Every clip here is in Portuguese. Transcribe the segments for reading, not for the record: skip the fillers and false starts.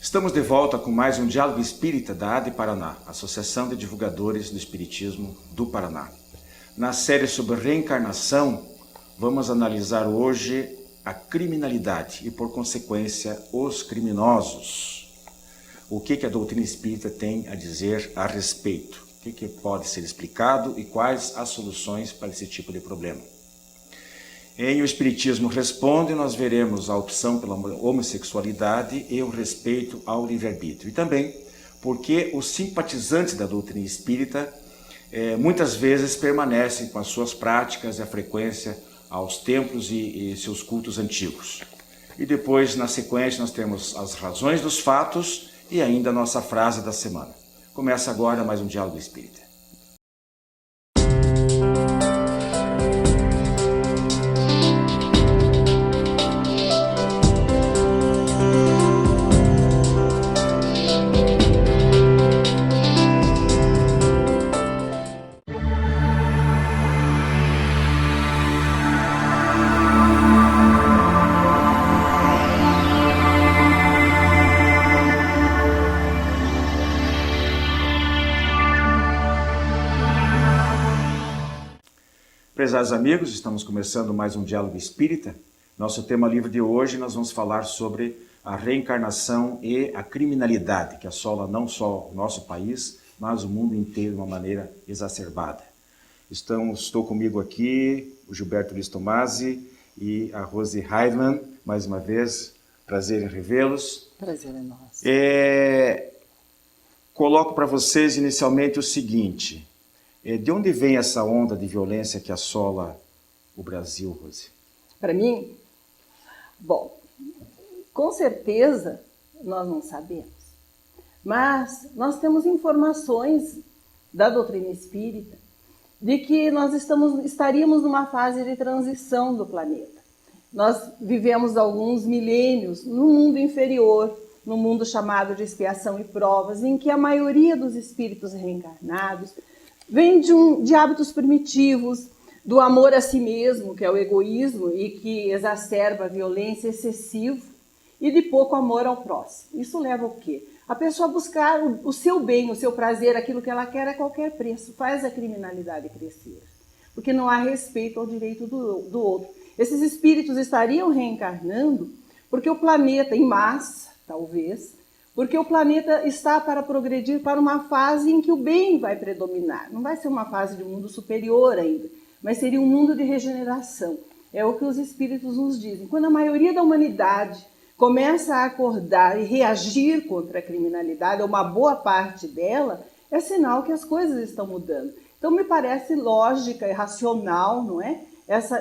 Estamos de volta com mais um Diálogo Espírita da ADE Paraná, Associação de Divulgadores do Espiritismo do Paraná. Na série sobre reencarnação, vamos analisar hoje a criminalidade e, por consequência, os criminosos. O que a doutrina espírita tem a dizer a respeito? O que pode ser explicado e quais as soluções para esse tipo de problema? Em O Espiritismo Responde, nós veremos a opção pela homossexualidade e o respeito ao livre-arbítrio. E também porque os simpatizantes da doutrina espírita muitas vezes permanecem com as suas práticas e a frequência aos templos e seus cultos antigos. E depois, na sequência, nós temos as razões dos fatos e ainda a nossa frase da semana. Começa agora mais um Diálogo Espírita. Prezados amigos, estamos começando mais um Diálogo Espírita. Nosso tema livre de hoje, nós vamos falar sobre a reencarnação e a criminalidade, que assola não só o nosso país, mas o mundo inteiro de uma maneira exacerbada. Estou comigo aqui o Gilberto Luiz Tomasi e a Rose Heidmann, mais uma vez, prazer em revê-los. Prazer é nosso. Coloco para vocês inicialmente o seguinte: de onde vem essa onda de violência que assola o Brasil, Rose? Para mim, bom, com certeza nós não sabemos, mas nós temos informações da doutrina espírita de que nós estaríamos numa fase de transição do planeta. Nós vivemos alguns milênios no mundo inferior, no mundo chamado de expiação e provas, em que a maioria dos espíritos reencarnados vem de hábitos primitivos, do amor a si mesmo, que é o egoísmo e que exacerba a violência excessiva, e de pouco amor ao próximo. Isso leva ao quê? A pessoa a buscar o seu bem, o seu prazer, aquilo que ela quer a qualquer preço, faz a criminalidade crescer, porque não há respeito ao direito do outro. Esses espíritos estariam reencarnando porque o planeta, em massa, talvez, porque o planeta está para progredir para uma fase em que o bem vai predominar. Não vai ser uma fase de um mundo superior ainda, mas seria um mundo de regeneração. É o que os espíritos nos dizem. Quando a maioria da humanidade começa a acordar e reagir contra a criminalidade, ou uma boa parte dela, é sinal que as coisas estão mudando. Então me parece lógica e racional, não é?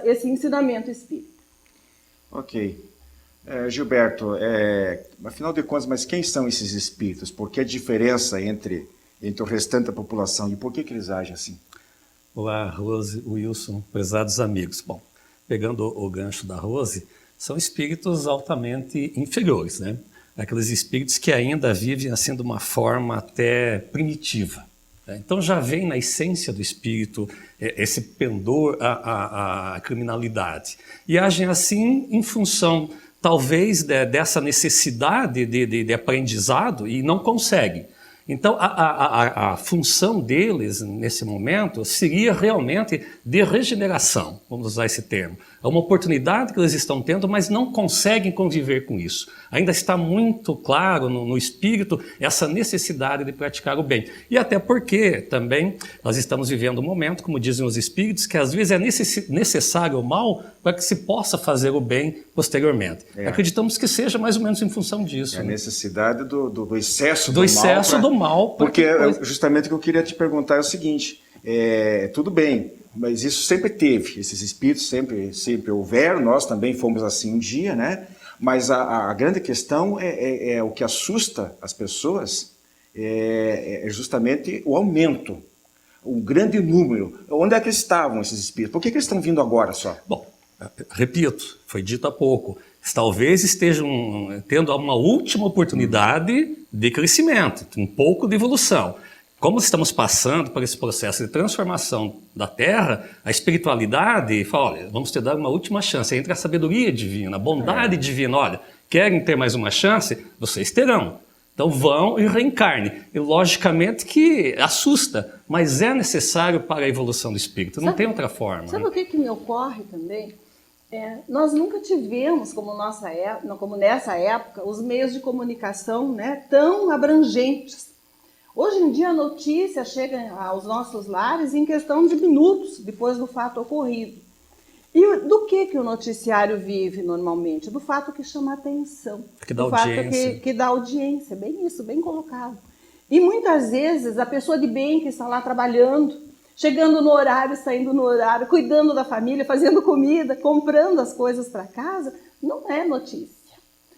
Esse ensinamento espírita. Ok. Gilberto, afinal de contas, mas quem são esses espíritos? Por que a diferença entre o restante da população e por que eles agem assim? Olá, Rose, Wilson, prezados amigos. Bom, pegando o gancho da Rose, são espíritos altamente inferiores, né? Aqueles espíritos que ainda vivem assim de uma forma até primitiva. Então já vem na essência do espírito esse pendor à criminalidade. E agem assim em função talvez dessa necessidade de aprendizado e não consegue. Então, a função deles, nesse momento, seria realmente de regeneração, vamos usar esse termo. É uma oportunidade que eles estão tendo, mas não conseguem conviver com isso. Ainda está muito claro no espírito essa necessidade de praticar o bem. E até porque, também, nós estamos vivendo um momento, como dizem os espíritos, que às vezes é necessário o mal para que se possa fazer o bem posteriormente. Acreditamos que seja mais ou menos em função disso. A necessidade do excesso do mal. Porque justamente o que eu queria te perguntar é o seguinte: tudo bem, mas isso sempre teve, esses espíritos sempre houveram, nós também fomos assim um dia, né? Mas a grande questão é o que assusta as pessoas é justamente o aumento, o grande número. Onde é que estavam esses espíritos? Por que eles estão vindo agora só? Bom, repito, foi dito há pouco, talvez estejam tendo uma última oportunidade de crescimento, um pouco de evolução. Como estamos passando por esse processo de transformação da Terra, a espiritualidade fala, olha, vamos te dar uma última chance. Entre a sabedoria divina, a bondade divina, olha, querem ter mais uma chance? Vocês terão. Então vão e reencarnem. E logicamente que assusta, mas é necessário para a evolução do espírito, não tem outra forma. Sabe o que me ocorre também? Nós nunca tivemos, como nessa época, os meios de comunicação, né, tão abrangentes. Hoje em dia a notícia chega aos nossos lares em questão de minutos depois do fato ocorrido. E do que o noticiário vive normalmente? Do fato que chama atenção. Que dá do audiência. Fato que dá audiência, bem isso, bem colocado. E muitas vezes a pessoa de bem que está lá trabalhando, chegando no horário, saindo no horário, cuidando da família, fazendo comida, comprando as coisas para casa, não é notícia.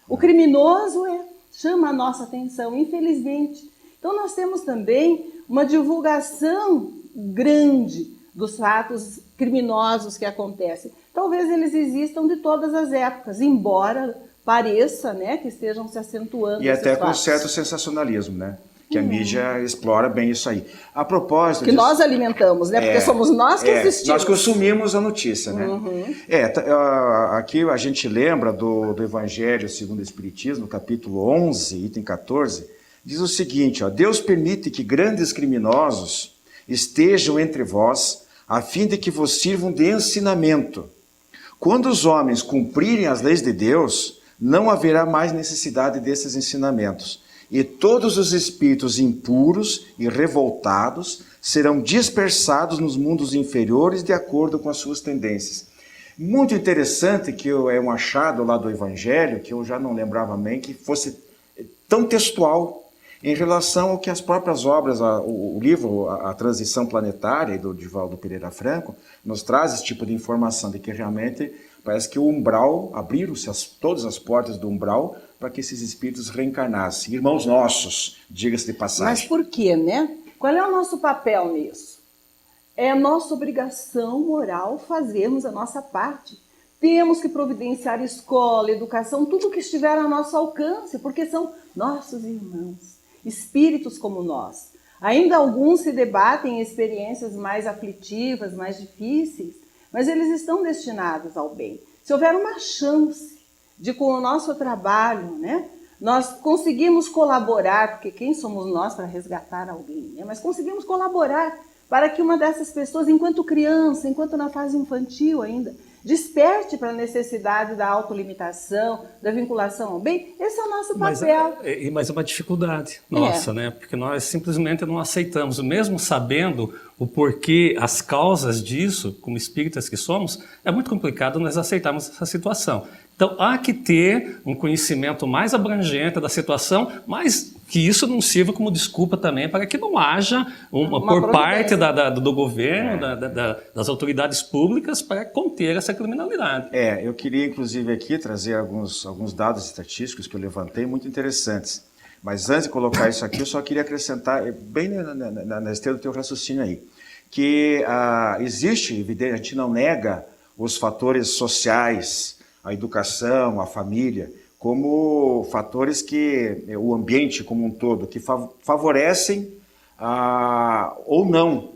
O criminoso chama a nossa atenção, infelizmente. Então nós temos também uma divulgação grande dos fatos criminosos que acontecem. Talvez eles existam de todas as épocas, embora pareça, né, que estejam se acentuando. E até fatos. com certo sensacionalismo, né? Que a mídia explora bem isso aí. A propósito... Que nós alimentamos, né? Porque somos nós que assistimos. Nós consumimos a notícia, né? Aqui a gente lembra do Evangelho segundo o Espiritismo, capítulo 11, item 14, diz o seguinte, ó, Deus permite que grandes criminosos estejam entre vós, a fim de que vos sirvam de ensinamento. Quando os homens cumprirem as leis de Deus, não haverá mais necessidade desses ensinamentos. E todos os espíritos impuros e revoltados serão dispersados nos mundos inferiores de acordo com as suas tendências. Muito interessante que é um achado lá do Evangelho, que eu já não lembrava bem, que fosse tão textual em relação ao que as próprias obras, o livro A Transição Planetária, do Divaldo Pereira Franco, nos traz esse tipo de informação, de que realmente parece que o umbral, abriram-se todas as portas do umbral para que esses espíritos reencarnassem. Irmãos nossos, diga-se de passagem. Mas por quê, né? Qual é o nosso papel nisso? É nossa obrigação moral fazermos a nossa parte. Temos que providenciar escola, educação, tudo que estiver ao nosso alcance, porque são nossos irmãos, espíritos como nós. Ainda alguns se debatem em experiências mais aflitivas, mais difíceis, mas eles estão destinados ao bem. Se houver uma chance de, com o nosso trabalho, né, nós conseguimos colaborar, porque quem somos nós para resgatar alguém, né? Mas conseguimos colaborar para que uma dessas pessoas, enquanto criança, enquanto na fase infantil ainda, desperte para a necessidade da autolimitação, da vinculação ao bem. Esse é o nosso papel. Mas é uma dificuldade nossa, né? Porque nós simplesmente não aceitamos, mesmo sabendo o porquê, as causas disso, como espíritas que somos, é muito complicado nós aceitarmos essa situação. Então, há que ter um conhecimento mais abrangente da situação, mas que isso não sirva como desculpa também para que não haja por parte do governo, das autoridades públicas para conter essa criminalidade. Eu queria, inclusive, aqui trazer alguns dados estatísticos que eu levantei muito interessantes. Mas antes de colocar isso aqui, eu só queria acrescentar, bem na esteira do teu raciocínio aí, que existe, evidente, a gente não nega os fatores sociais, a educação, a família, como fatores que, o ambiente como um todo, que favorecem ou não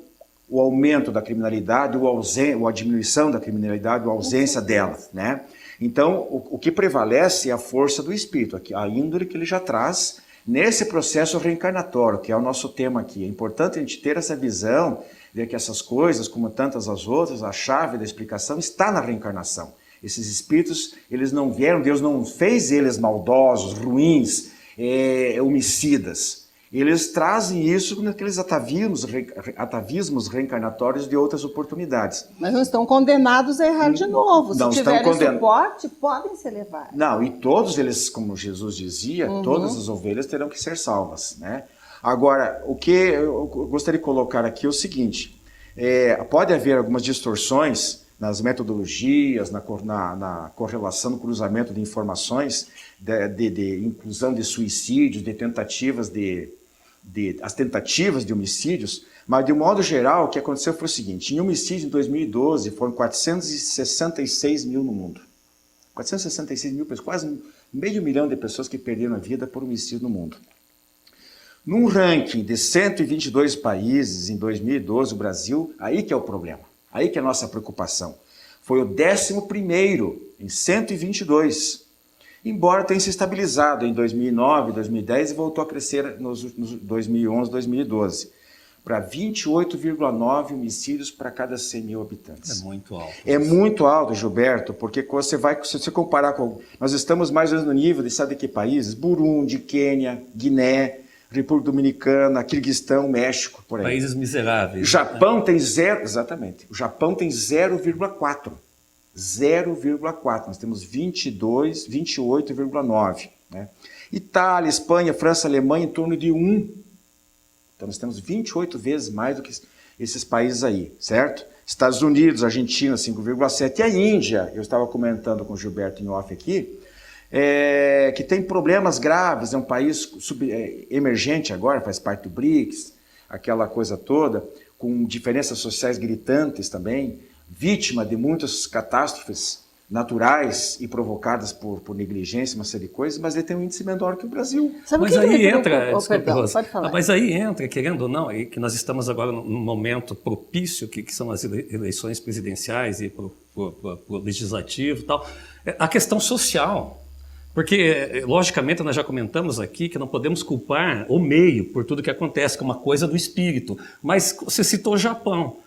o aumento da criminalidade, ou a diminuição da criminalidade, ou a ausência dela, né? Então, o que prevalece é a força do espírito, a índole que ele já traz nesse processo reencarnatório, que é o nosso tema aqui. É importante a gente ter essa visão de que essas coisas, como tantas as outras, a chave da explicação está na reencarnação. Esses espíritos, eles não vieram, Deus não fez eles maldosos, ruins, homicidas. Eles trazem isso naqueles atavismos reencarnatórios de outras oportunidades. Mas não estão condenados a errar de novo. Não Se tiverem suporte, podem se levar. Não, e todos eles, como Jesus dizia, todas as ovelhas terão que ser salvas, né? Agora, o que eu gostaria de colocar aqui é o seguinte, pode haver algumas distorções nas metodologias, na correlação, no cruzamento de informações, de inclusão de suicídios, de tentativas as tentativas de homicídios, mas de um modo geral o que aconteceu foi o seguinte, em homicídio em 2012 foram 466 mil no mundo. 466 mil pessoas, quase meio milhão de pessoas que perderam a vida por homicídio no mundo. Num ranking de 122 países em 2012, o Brasil, aí que é o problema. Aí que é a nossa preocupação. Foi o 11º em 122. embora tenha se estabilizado em 2009, 2010 e voltou a crescer nos 2011, 2012, para 28,9 homicídios para cada 100 mil habitantes. É muito alto. É muito alto, Gilberto, porque se você comparar com... Nós estamos mais ou menos no nível de, sabe de que países? Burundi, Quênia, Guiné, República Dominicana, Quirguistão, México, por aí. Países miseráveis. O Japão tem exatamente. O Japão tem 0,4. 0,4. Nós temos 28,9. Né? Itália, Espanha, França, Alemanha em torno de 1. Então nós temos 28 vezes mais do que esses países aí, certo? Estados Unidos, Argentina, 5,7. E a Índia, eu estava comentando com o Gilberto em off aqui, que tem problemas graves, é um país emergente agora, faz parte do BRICS, aquela coisa toda, com diferenças sociais gritantes também, vítima de muitas catástrofes naturais e provocadas por negligência, uma série de coisas, mas ele tem um índice menor que o Brasil. Sabe Mas aí entra, pode falar. Mas aí entra, querendo ou não, que nós estamos agora num momento propício, que são as eleições presidenciais e para o legislativo e tal, a questão social. Porque, logicamente, nós já comentamos aqui que não podemos culpar o meio por tudo que acontece, que é uma coisa do espírito. Mas você citou o Japão.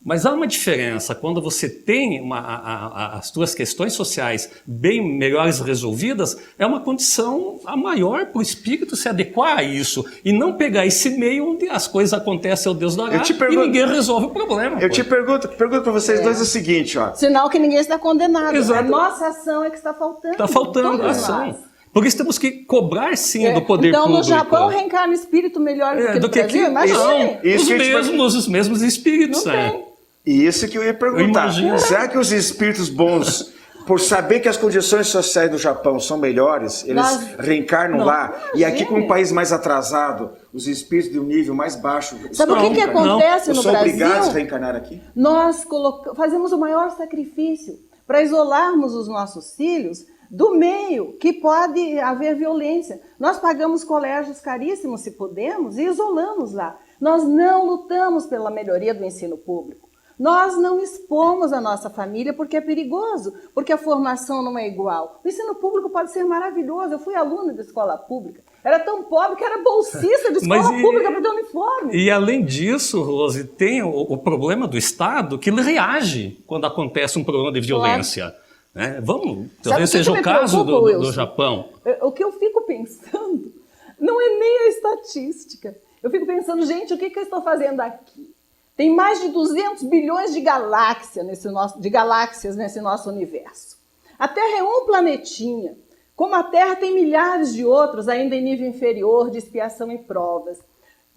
Mas há uma diferença quando você tem as suas questões sociais bem melhores resolvidas, é uma condição a maior para o espírito se adequar a isso e não pegar esse meio onde as coisas acontecem ao Deus dará e ninguém resolve o problema. Eu te pergunto para vocês dois o seguinte, ó. Sinal que ninguém está condenado. Exato. A nossa ação é que está faltando. Está faltando a ação. Por isso temos que cobrar sim do poder público. Então no Japão reencarna espírito melhor do que no Brasil? Imagina. Os mesmos espíritos, não né? tem. Isso que eu ia perguntar. Será que os espíritos bons, por saber que as condições sociais do Japão são melhores, eles reencarnam lá? E aqui, como um país mais atrasado, os espíritos de um nível mais baixo... Sabe o que acontece no Brasil? São obrigados a reencarnar aqui? Nós fazemos o maior sacrifício para isolarmos os nossos filhos do meio que pode haver violência. Nós pagamos colégios caríssimos, se podemos, e isolamos lá. Nós não lutamos pela melhoria do ensino público. Nós não expomos a nossa família porque é perigoso, porque a formação não é igual. O ensino público pode ser maravilhoso. Eu fui aluna de escola pública. Era tão pobre que era bolsista de escola pública para ter uniforme. E além disso, Rose, tem o problema do Estado que ele reage quando acontece um problema de violência. Né? Talvez seja o caso do Japão. O que eu fico pensando não é nem a estatística. Eu fico pensando, gente, o que eu estou fazendo aqui? Tem mais de 200 bilhões de galáxias nesse nosso universo. A Terra é um planetinha. Como a Terra tem milhares de outros, ainda em nível inferior de expiação e provas.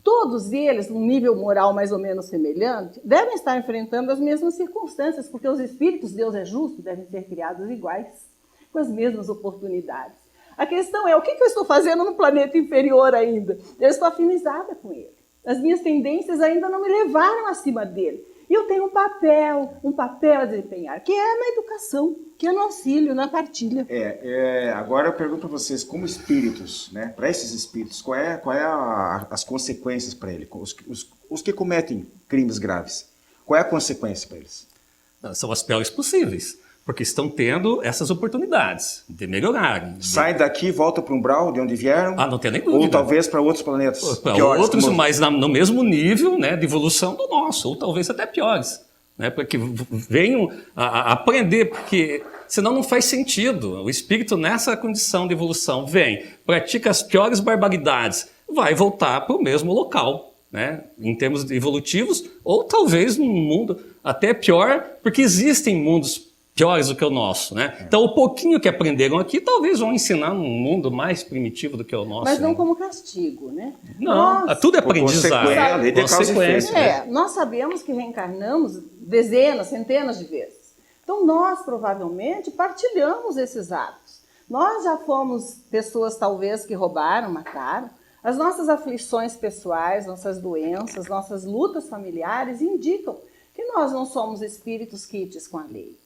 Todos eles, num nível moral mais ou menos semelhante, devem estar enfrentando as mesmas circunstâncias, porque os espíritos, Deus é justo, devem ser criados iguais, com as mesmas oportunidades. A questão é, o que eu estou fazendo no planeta inferior ainda? Eu estou afinizada com ele. As minhas tendências ainda não me levaram acima dele. E eu tenho um papel a desempenhar, que é na educação, que é no auxílio, na partilha. Agora eu pergunto para vocês, como espíritos, né, para esses espíritos, qual é as consequências para eles? Os que cometem crimes graves, qual é a consequência para eles? São as piores possíveis, porque estão tendo essas oportunidades de melhorar. Saem daqui e voltam para o umbral de onde vieram? Não tem nem dúvida. Ou talvez para outros planetas piores. Outros, mas no mesmo nível, né, de evolução do nosso, ou talvez até piores. Né, porque venham a aprender, porque senão não faz sentido. O espírito nessa condição de evolução vem, pratica as piores barbaridades, vai voltar para o mesmo local. Né, em termos evolutivos, ou talvez num mundo até pior, porque existem mundos piores do que o nosso, né? Então, o pouquinho que aprenderam aqui, talvez vão ensinar num mundo mais primitivo do que o nosso. Mas não como castigo, né? Não, tudo é aprendizado. Consequência. Nós sabemos que reencarnamos dezenas, centenas de vezes. Então, nós provavelmente partilhamos esses atos. Nós já fomos pessoas, talvez, que roubaram, mataram. As nossas aflições pessoais, nossas doenças, nossas lutas familiares indicam que nós não somos espíritos quites com a lei.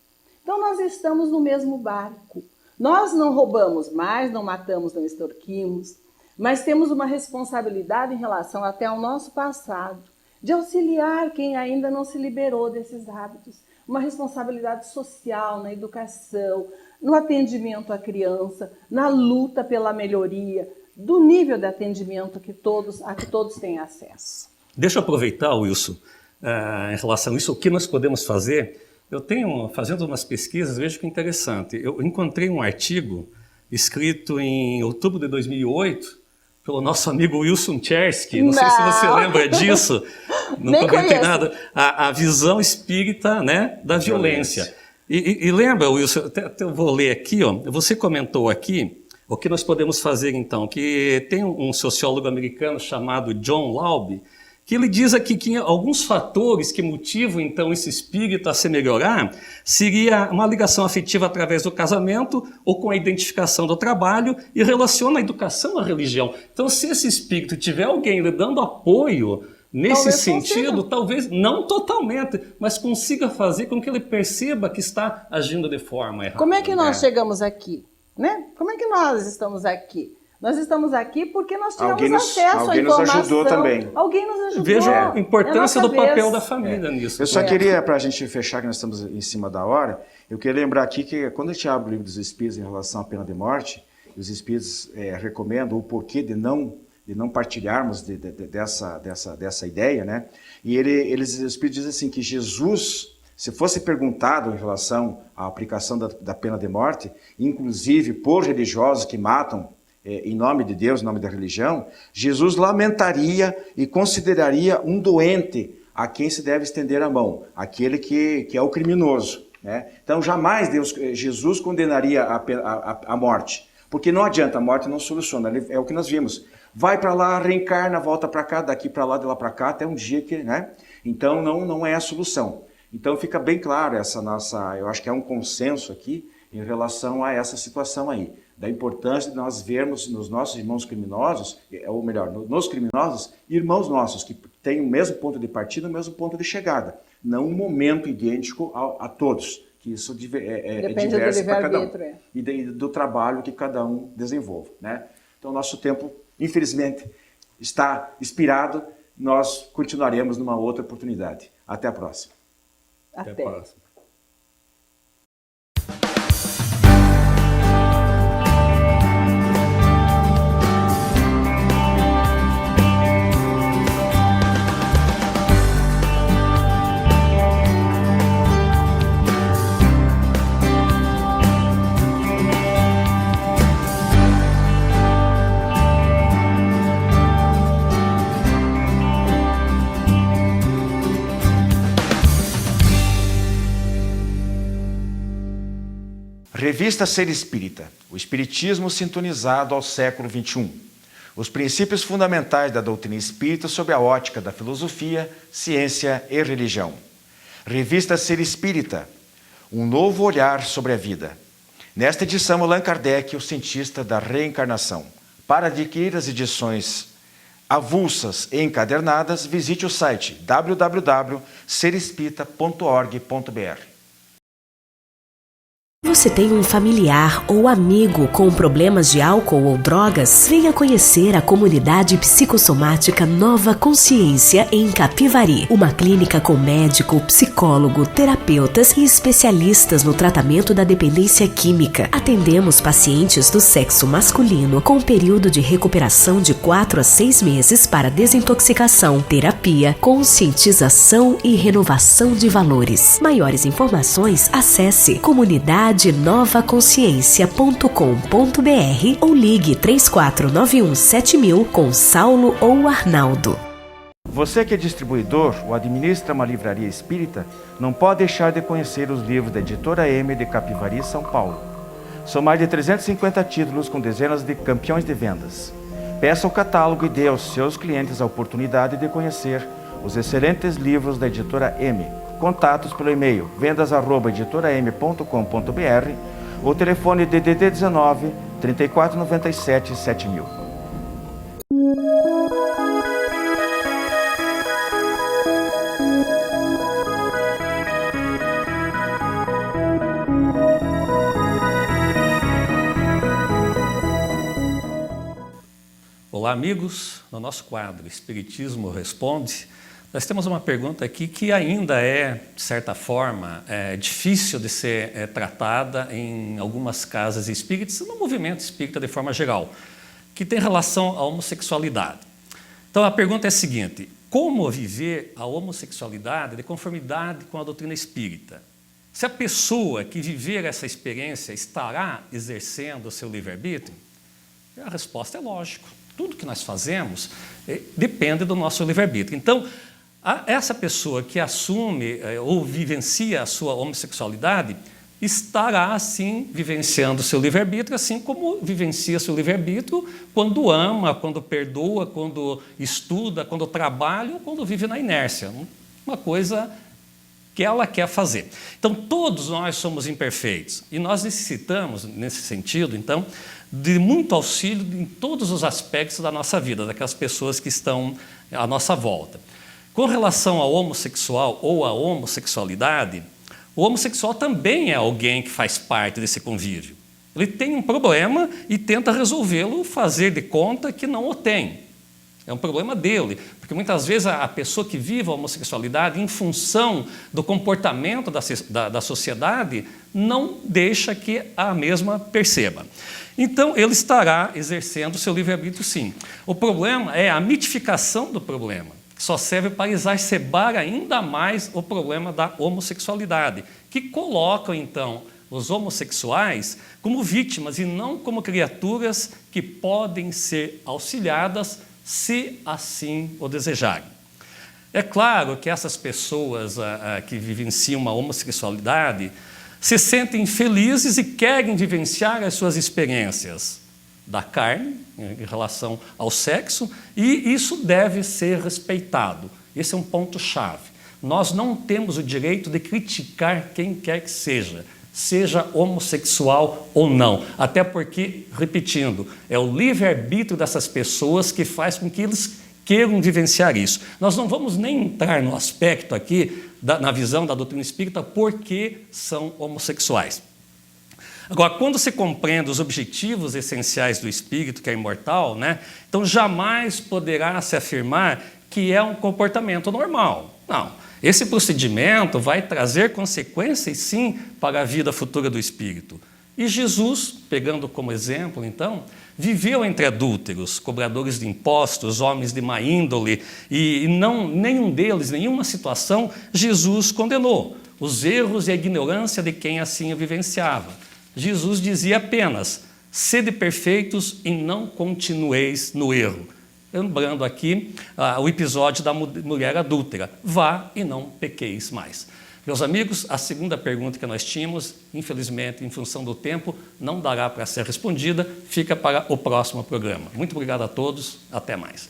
Então, nós estamos no mesmo barco. Nós não roubamos mais, não matamos, não extorquimos, mas temos uma responsabilidade em relação até ao nosso passado, de auxiliar quem ainda não se liberou desses hábitos. Uma responsabilidade social na educação, no atendimento à criança, na luta pela melhoria do nível de atendimento a que todos têm acesso. Deixa eu aproveitar, Wilson, em relação a isso, o que nós podemos fazer. Eu tenho, fazendo umas pesquisas, vejo que é interessante. Eu encontrei um artigo escrito em outubro de 2008 pelo nosso amigo Wilson Tchersky. Não sei se você lembra disso. Não comentei nada. A visão espírita, né, da violência. E lembra, Wilson, até eu vou ler aqui, ó, você comentou aqui o que nós podemos fazer então, que tem um sociólogo americano chamado John Laube, que ele diz aqui que alguns fatores que motivam então esse espírito a se melhorar seria uma ligação afetiva através do casamento ou com a identificação do trabalho e relaciona a educação à religião. Então, se esse espírito tiver alguém lhe dando apoio nesse sentido, talvez não totalmente, mas consiga fazer com que ele perceba que está agindo de forma errada. Como é que nós chegamos aqui? Né? Como é que nós estamos aqui? Nós estamos aqui porque nós tivemos acesso à informação. Alguém nos ajudou também. Alguém nos ajudou. Veja a importância do papel da família nisso. Eu só queria, para a gente fechar, que nós estamos em cima da hora, eu queria lembrar aqui que quando a gente abre o livro dos Espíritos em relação à pena de morte, os Espíritos recomendam o porquê de não partilharmos dessa ideia, né? E os Espíritos dizem assim, que Jesus, se fosse perguntado em relação à aplicação da pena de morte, inclusive por religiosos que matam em nome de Deus, em nome da religião, Jesus lamentaria e consideraria um doente a quem se deve estender a mão, aquele que é o criminoso, né? Então jamais Jesus condenaria a morte, porque não adianta, a morte não soluciona, é o que nós vimos. Vai para lá, reencarna, volta para cá, daqui para lá, de lá para cá, até um dia que, né? Então não é a solução. Então fica bem claro eu acho que é um consenso aqui em relação a essa situação aí, da importância de nós vermos nos nossos irmãos criminosos, ou melhor, nos criminosos, irmãos nossos, que têm o mesmo ponto de partida, o mesmo ponto de chegada, não um momento idêntico a todos, que isso é diverso para cada um, e do trabalho que cada um desenvolve, né? Então, nosso tempo, infelizmente, está expirado, nós continuaremos numa outra oportunidade. Até a próxima. Até a próxima. Revista Ser Espírita, o Espiritismo sintonizado ao século XXI. Os princípios fundamentais da doutrina espírita sob a ótica da filosofia, ciência e religião. Revista Ser Espírita, um novo olhar sobre a vida. Nesta edição, Allan Kardec, o cientista da reencarnação. Para adquirir as edições avulsas e encadernadas, visite o site www.serespirita.org.br. Você tem um familiar ou amigo com problemas de álcool ou drogas? Venha conhecer a comunidade psicossomática Nova Consciência em Capivari. Uma clínica com médico, psicólogo, terapeutas e especialistas no tratamento da dependência química. Atendemos pacientes do sexo masculino com período de recuperação de 4 a 6 meses para desintoxicação, terapia, conscientização e renovação de valores. Maiores informações, acesse comunidadenovaconsciência.com.br ou ligue 3491-7000 com Saulo ou Arnaldo. Você que é distribuidor ou administra uma livraria espírita, não pode deixar de conhecer os livros da Editora M de Capivari, São Paulo. São mais de 350 títulos com dezenas de campeões de vendas. Peça o catálogo e dê aos seus clientes a oportunidade de conhecer os excelentes livros da Editora M. Contatos pelo e-mail vendas@editoram.com.br ou telefone DDD 19 3497 7000. Olá, amigos. No nosso quadro Espiritismo Responde, Nós temos uma pergunta aqui que ainda é, de certa forma, difícil de ser tratada em algumas casas espíritas, no movimento espírita de forma geral, que tem relação à homossexualidade. Então a pergunta é a seguinte: como viver a homossexualidade de conformidade com a doutrina espírita? Se a pessoa que viver essa experiência estará exercendo o seu livre-arbítrio? A resposta é lógico. Tudo que nós fazemos depende do nosso livre-arbítrio. Então, essa pessoa que assume ou vivencia a sua homossexualidade estará, sim, vivenciando o seu livre-arbítrio, assim como vivencia seu livre-arbítrio quando ama, quando perdoa, quando estuda, quando trabalha ou quando vive na inércia. Uma coisa que ela quer fazer. Então, todos nós somos imperfeitos e nós necessitamos, nesse sentido, então, de muito auxílio em todos os aspectos da nossa vida, daquelas pessoas que estão à nossa volta. Com relação ao homossexual ou à homossexualidade, o homossexual também é alguém que faz parte desse convívio. Ele tem um problema e tenta resolvê-lo, fazer de conta que não o tem. É um problema dele, porque muitas vezes a pessoa que vive a homossexualidade, em função do comportamento da sociedade, não deixa que a mesma perceba. Então, ele estará exercendo o seu livre-arbítrio, sim. O problema é a mitificação do problema, que só serve para exacerbar ainda mais o problema da homossexualidade, que colocam, então, os homossexuais como vítimas e não como criaturas que podem ser auxiliadas se assim o desejarem. É claro que essas pessoas que vivenciam uma homossexualidade se sentem felizes e querem vivenciar as suas experiências da carne, em relação ao sexo, e isso deve ser respeitado. Esse é um ponto-chave. Nós não temos o direito de criticar quem quer que seja homossexual ou não. Até porque, repetindo, é o livre-arbítrio dessas pessoas que faz com que eles queiram vivenciar isso. Nós não vamos nem entrar no aspecto aqui, na visão da doutrina espírita, porque são homossexuais. Agora, quando se compreende os objetivos essenciais do espírito, que é imortal, né, então jamais poderá se afirmar que é um comportamento normal. Não. Esse procedimento vai trazer consequências, sim, para a vida futura do espírito. E Jesus, pegando como exemplo, então, viveu entre adúlteros, cobradores de impostos, homens de má índole, e nenhum deles, nenhuma situação, Jesus condenou os erros e a ignorância de quem assim o vivenciava. Jesus dizia apenas: sede perfeitos e não continueis no erro. Lembrando aqui o episódio da mulher adúltera: vá e não pequeis mais. Meus amigos, a segunda pergunta que nós tínhamos, infelizmente, em função do tempo, não dará para ser respondida, fica para o próximo programa. Muito obrigado a todos, até mais.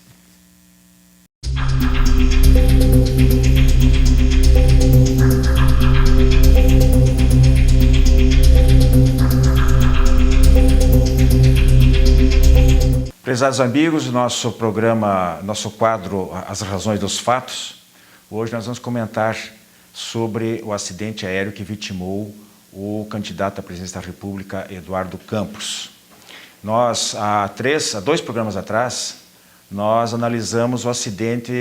Prezados amigos, nosso programa, nosso quadro As Razões dos Fatos, hoje nós vamos comentar sobre o acidente aéreo que vitimou o candidato à presidência da República, Eduardo Campos. Nós, há 2 programas atrás, nós analisamos o acidente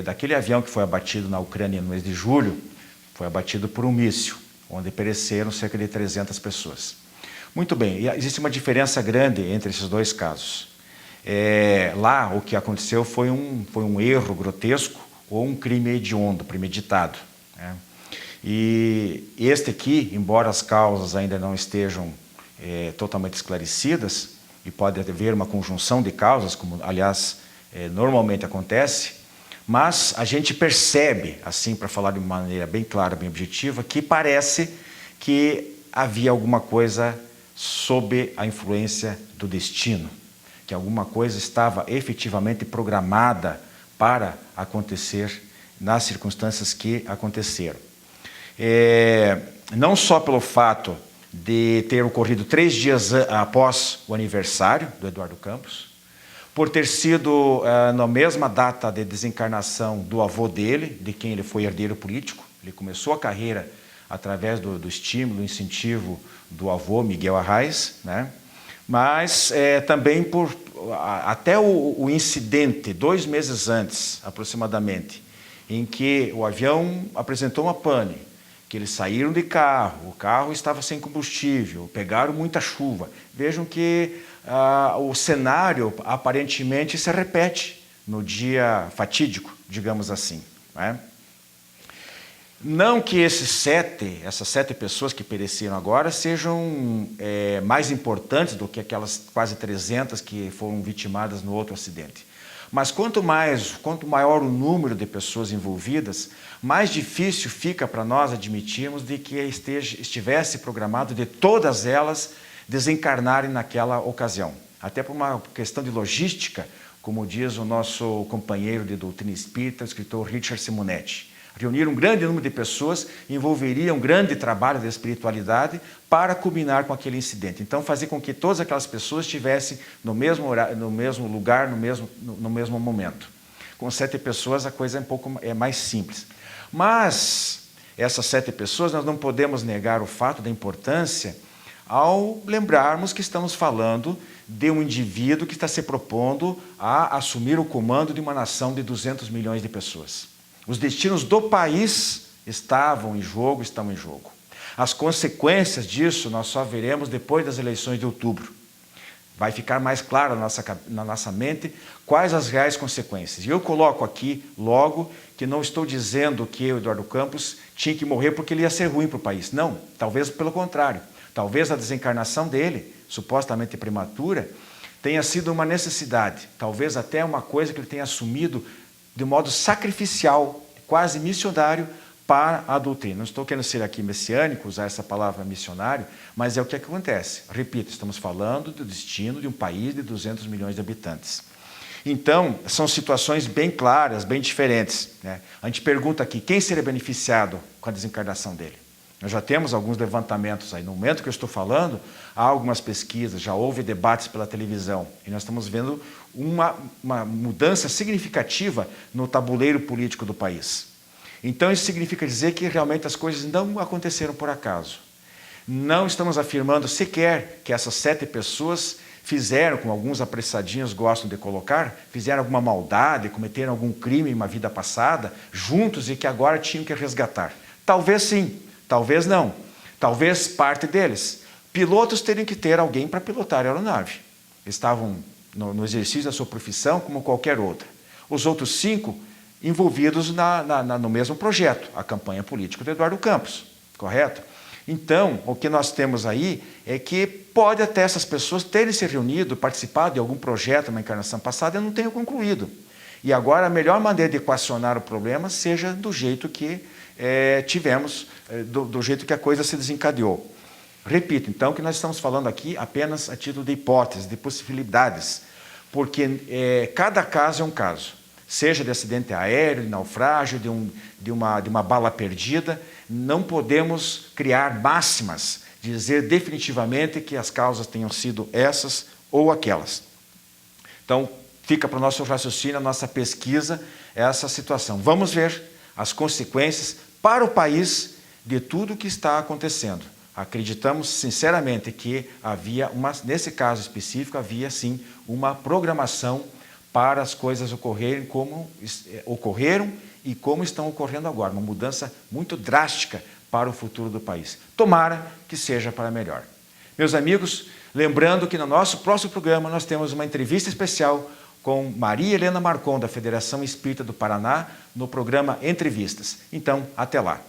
daquele avião que foi abatido na Ucrânia no mês de julho, foi abatido por um míssil, onde pereceram cerca de 300 pessoas. Muito bem, e existe uma diferença grande entre esses 2 casos. Lá, o que aconteceu foi um erro grotesco ou um crime hediondo, premeditado, né? E este aqui, embora as causas ainda não estejam totalmente esclarecidas, e pode haver uma conjunção de causas, como, aliás, normalmente acontece, mas a gente percebe, assim, para falar de uma maneira bem clara, bem objetiva, que parece que havia alguma coisa sob a influência do destino, que alguma coisa estava efetivamente programada para acontecer nas circunstâncias que aconteceram. Não só pelo fato de ter ocorrido 3 dias após o aniversário do Eduardo Campos, por ter sido na mesma data de desencarnação do avô dele, de quem ele foi herdeiro político. Ele começou a carreira através do estímulo, do incentivo do avô Miguel Arraes, né? Mas também até o incidente, 2 meses antes, aproximadamente, em que o avião apresentou uma pane, que eles saíram de carro, o carro estava sem combustível, pegaram muita chuva. Vejam que o cenário aparentemente se repete no dia fatídico, digamos assim. Né? Não que essas 7 pessoas que pereceram agora sejam mais importantes do que aquelas quase 300 que foram vitimadas no outro acidente. Mas quanto maior o número de pessoas envolvidas, mais difícil fica para nós admitirmos de que estivesse programado de todas elas desencarnarem naquela ocasião. Até por uma questão de logística, como diz o nosso companheiro de doutrina espírita, o escritor Richard Simonetti. Reunir um grande número de pessoas envolveria um grande trabalho de espiritualidade para culminar com aquele incidente. Então, fazer com que todas aquelas pessoas estivessem no mesmo horário, no mesmo lugar, no mesmo momento. Com 7 pessoas, a coisa é mais simples. Mas, essas 7 pessoas, nós não podemos negar o fato da importância ao lembrarmos que estamos falando de um indivíduo que está se propondo a assumir o comando de uma nação de 200 milhões de pessoas. Os destinos do país estão em jogo. As consequências disso nós só veremos depois das eleições de outubro. Vai ficar mais claro na nossa mente quais as reais consequências. E eu coloco aqui logo que não estou dizendo que o Eduardo Campos tinha que morrer porque ele ia ser ruim para o país. Não, talvez pelo contrário. Talvez a desencarnação dele, supostamente prematura, tenha sido uma necessidade. Talvez até uma coisa que ele tenha assumido de modo sacrificial, quase missionário, para a doutrina. Não estou querendo ser aqui messiânico, usar essa palavra missionário, mas é o que acontece. Repito, estamos falando do destino de um país de 200 milhões de habitantes. Então, são situações bem claras, bem diferentes. Né? A gente pergunta aqui, quem seria beneficiado com a desencarnação dele? Nós já temos alguns levantamentos aí. No momento que eu estou falando, há algumas pesquisas, já houve debates pela televisão, e nós estamos vendo uma mudança significativa no tabuleiro político do país. Então, isso significa dizer que realmente as coisas não aconteceram por acaso. Não estamos afirmando sequer que essas 7 pessoas fizeram, como alguns apressadinhos gostam de colocar, fizeram alguma maldade, cometeram algum crime em uma vida passada, juntos, e que agora tinham que resgatar. Talvez sim. Talvez não. Talvez parte deles. Pilotos teriam que ter alguém para pilotar a aeronave. Estavam no exercício da sua profissão como qualquer outra. Os outros 5 envolvidos no mesmo projeto, a campanha política do Eduardo Campos. Correto? Então, o que nós temos aí é que pode até essas pessoas terem se reunido, participado de algum projeto na encarnação passada e não tenham concluído. E agora a melhor maneira de equacionar o problema seja do jeito que tivemos, do jeito que a coisa se desencadeou. Repito, então, que nós estamos falando aqui apenas a título de hipóteses, de possibilidades, porque cada caso é um caso, seja de acidente aéreo, de naufrágio, de uma bala perdida. Não podemos criar máximas, dizer definitivamente que as causas tenham sido essas ou aquelas. Então, fica para o nosso raciocínio, a nossa pesquisa, essa situação. Vamos ver as consequências para o país de tudo o que está acontecendo. Acreditamos sinceramente que havia, nesse caso específico, havia sim uma programação para as coisas ocorrerem como ocorreram e como estão ocorrendo agora. Uma mudança muito drástica para o futuro do país. Tomara que seja para melhor. Meus amigos, lembrando que no nosso próximo programa nós temos uma entrevista especial com Maria Helena Marcon, da Federação Espírita do Paraná, no programa Entrevistas. Então, até lá.